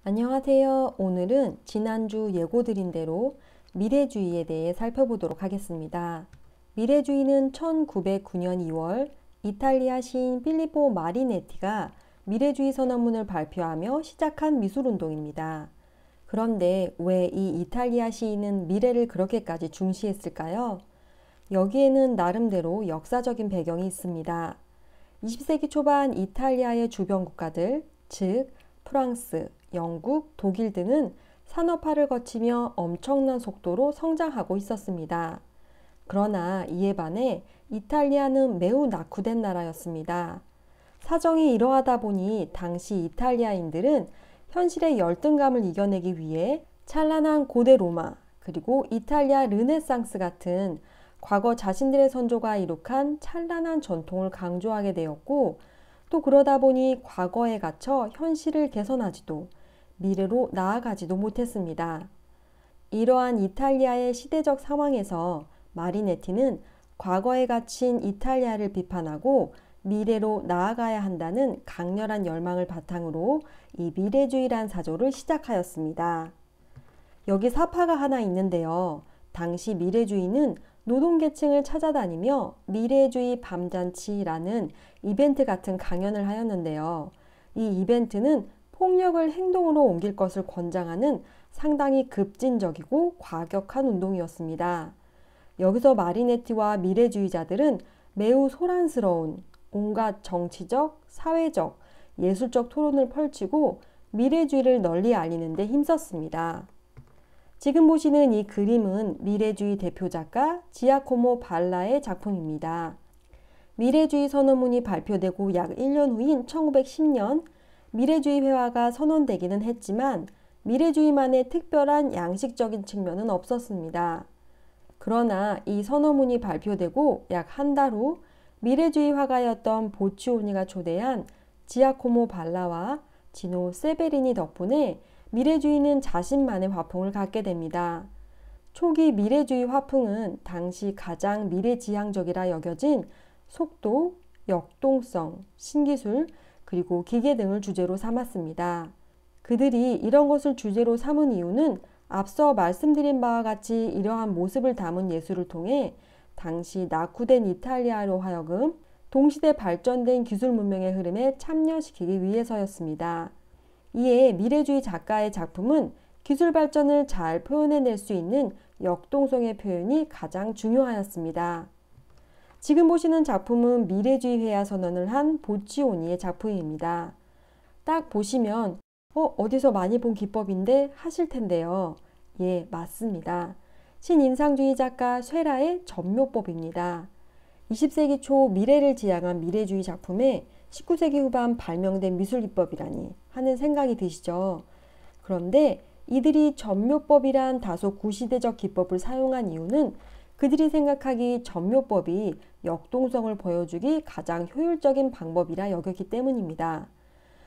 안녕하세요. 오늘은 지난주 예고드린 대로 미래주의에 대해 살펴보도록 하겠습니다. 미래주의는 1909년 2월 이탈리아 시인 필리포 마리네티가 미래주의 선언문을 발표하며 시작한 미술운동입니다. 그런데 왜 이 이탈리아 시인은 미래를 그렇게까지 중시했을까요? 여기에는 나름대로 역사적인 배경이 있습니다. 20세기 초반 이탈리아의 주변 국가들, 즉 프랑스, 영국, 독일 등은 산업화를 거치며 엄청난 속도로 성장하고 있었습니다. 그러나 이에 반해 이탈리아는 매우 낙후된 나라였습니다. 사정이 이러하다 보니 당시 이탈리아인들은 현실의 열등감을 이겨내기 위해 찬란한 고대 로마, 그리고 이탈리아 르네상스 같은 과거 자신들의 선조가 이룩한 찬란한 전통을 강조하게 되었고, 또 그러다 보니 과거에 갇혀 현실을 개선하지도 미래로 나아가지도 못했습니다. 이러한 이탈리아의 시대적 상황에서 마리네티는 과거에 갇힌 이탈리아를 비판하고 미래로 나아가야 한다는 강렬한 열망을 바탕으로 이 미래주의란 사조를 시작하였습니다. 여기 사파가 하나 있는데요. 당시 미래주의는 노동계층을 찾아다니며 미래주의 밤잔치라는 이벤트 같은 강연을 하였는데요. 이 이벤트는 폭력을 행동으로 옮길 것을 권장하는 상당히 급진적이고 과격한 운동이었습니다. 여기서 마리네티와 미래주의자들은 매우 소란스러운 온갖 정치적, 사회적, 예술적 토론을 펼치고 미래주의를 널리 알리는 데 힘썼습니다. 지금 보시는 이 그림은 미래주의 대표 작가 지아코모 발라의 작품입니다. 미래주의 선언문이 발표되고 약 1년 후인 1910년 미래주의 회화가 선언되기는 했지만 미래주의만의 특별한 양식적인 측면은 없었습니다. 그러나 이 선언문이 발표되고 약 한 달 후 미래주의 화가였던 보치오니가 초대한 지아코모 발라와 지노 세베리니 덕분에 미래주의는 자신만의 화풍을 갖게 됩니다. 초기 미래주의 화풍은 당시 가장 미래지향적이라 여겨진 속도, 역동성, 신기술, 그리고 기계 등을 주제로 삼았습니다. 그들이 이런 것을 주제로 삼은 이유는 앞서 말씀드린 바와 같이 이러한 모습을 담은 예술을 통해 당시 낙후된 이탈리아로 하여금 동시대 발전된 기술 문명의 흐름에 참여시키기 위해서였습니다. 이에 미래주의 작가의 작품은 기술 발전을 잘 표현해낼 수 있는 역동성의 표현이 가장 중요하였습니다. 지금 보시는 작품은 미래주의 회화 선언을 한 보치오니의 작품입니다. 딱 보시면 어디서 많이 본 기법인데 하실 텐데요. 예, 맞습니다. 신인상주의 작가 쇠라의 전묘법입니다. 20세기 초 미래를 지향한 미래주의 작품에 19세기 후반 발명된 미술기법이라니 하는 생각이 드시죠? 그런데 이들이 전묘법이란 다소 구시대적 기법을 사용한 이유는 그들이 생각하기 전묘법이 역동성을 보여주기 가장 효율적인 방법이라 여겼기 때문입니다.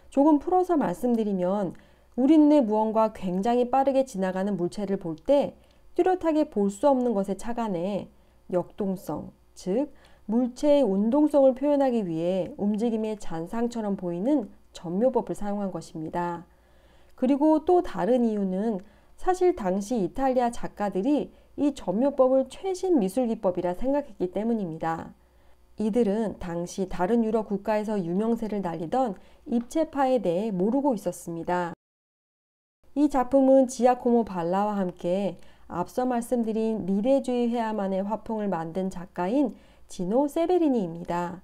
조금 풀어서 말씀드리면 우리 눈에 무언가 굉장히 빠르게 지나가는 물체를 볼 때 뚜렷하게 볼 수 없는 것에 착안해 역동성, 즉 물체의 운동성을 표현하기 위해 움직임의 잔상처럼 보이는 전묘법을 사용한 것입니다. 그리고 또 다른 이유는 사실 당시 이탈리아 작가들이 이 전묘법을 최신 미술기법이라 생각했기 때문입니다. 이들은 당시 다른 유럽 국가에서 유명세를 날리던 입체파에 대해 모르고 있었습니다. 이 작품은 지아코모 발라와 함께 앞서 말씀드린 미래주의 회화만의 화풍을 만든 작가인 지노 세베리니입니다.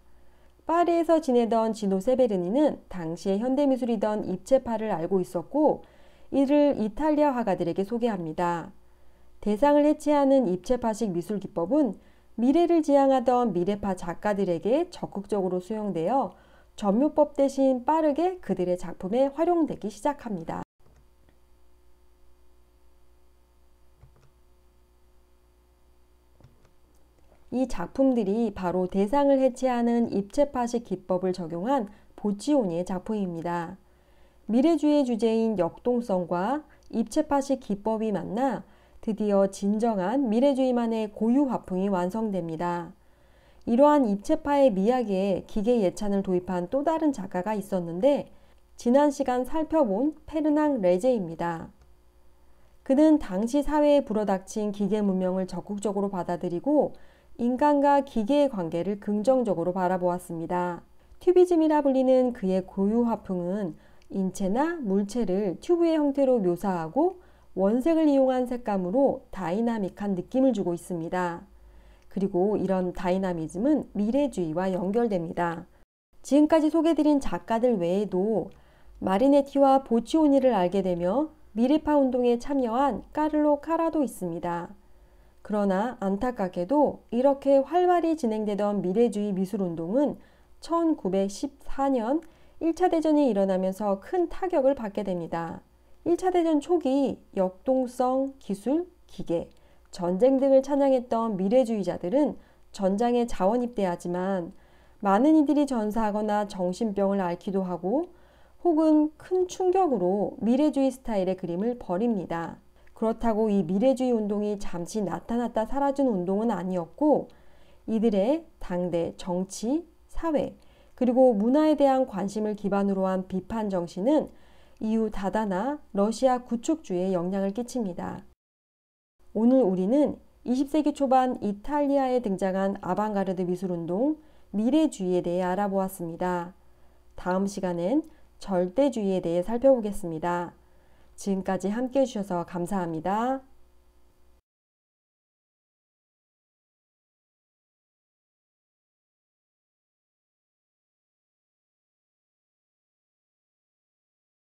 파리에서 지내던 지노 세베리니는 당시의 현대미술이던 입체파를 알고 있었고 이를 이탈리아 화가들에게 소개합니다. 대상을 해체하는 입체파식 미술기법은 미래를 지향하던 미래파 작가들에게 적극적으로 수용되어 전묘법 대신 빠르게 그들의 작품에 활용되기 시작합니다. 이 작품들이 바로 대상을 해체하는 입체파식 기법을 적용한 보치오니의 작품입니다. 미래주의 주제인 역동성과 입체파식 기법이 만나 드디어 진정한 미래주의만의 고유 화풍이 완성됩니다. 이러한 입체파의 미학에 기계 예찬을 도입한 또 다른 작가가 있었는데 지난 시간 살펴본 페르낭 레제입니다. 그는 당시 사회에 불어닥친 기계 문명을 적극적으로 받아들이고 인간과 기계의 관계를 긍정적으로 바라보았습니다. 튜비즘이라 불리는 그의 고유 화풍은 인체나 물체를 튜브의 형태로 묘사하고 원색을 이용한 색감으로 다이나믹한 느낌을 주고 있습니다. 그리고 이런 다이나미즘은 미래주의와 연결됩니다. 지금까지 소개드린 작가들 외에도 마리네티와 보치오니를 알게 되며 미래파 운동에 참여한 까를로 카라도 있습니다. 그러나 안타깝게도 이렇게 활발히 진행되던 미래주의 미술운동은 1914년 1차 대전이 일어나면서 큰 타격을 받게 됩니다. 1차 대전 초기 역동성, 기술, 기계, 전쟁 등을 찬양했던 미래주의자들은 전장에 자원 입대하지만 많은 이들이 전사하거나 정신병을 앓기도 하고 혹은 큰 충격으로 미래주의 스타일의 그림을 버립니다. 그렇다고 이 미래주의 운동이 잠시 나타났다 사라진 운동은 아니었고 이들의 당대 정치, 사회, 그리고 문화에 대한 관심을 기반으로 한 비판 정신은 이후 다다나 러시아 구축주의에 영향을 끼칩니다. 오늘 우리는 20세기 초반 이탈리아에 등장한 아방가르드 미술운동, 미래주의에 대해 알아보았습니다. 다음 시간엔 절대주의에 대해 살펴보겠습니다. 지금까지 함께 해주셔서 감사합니다.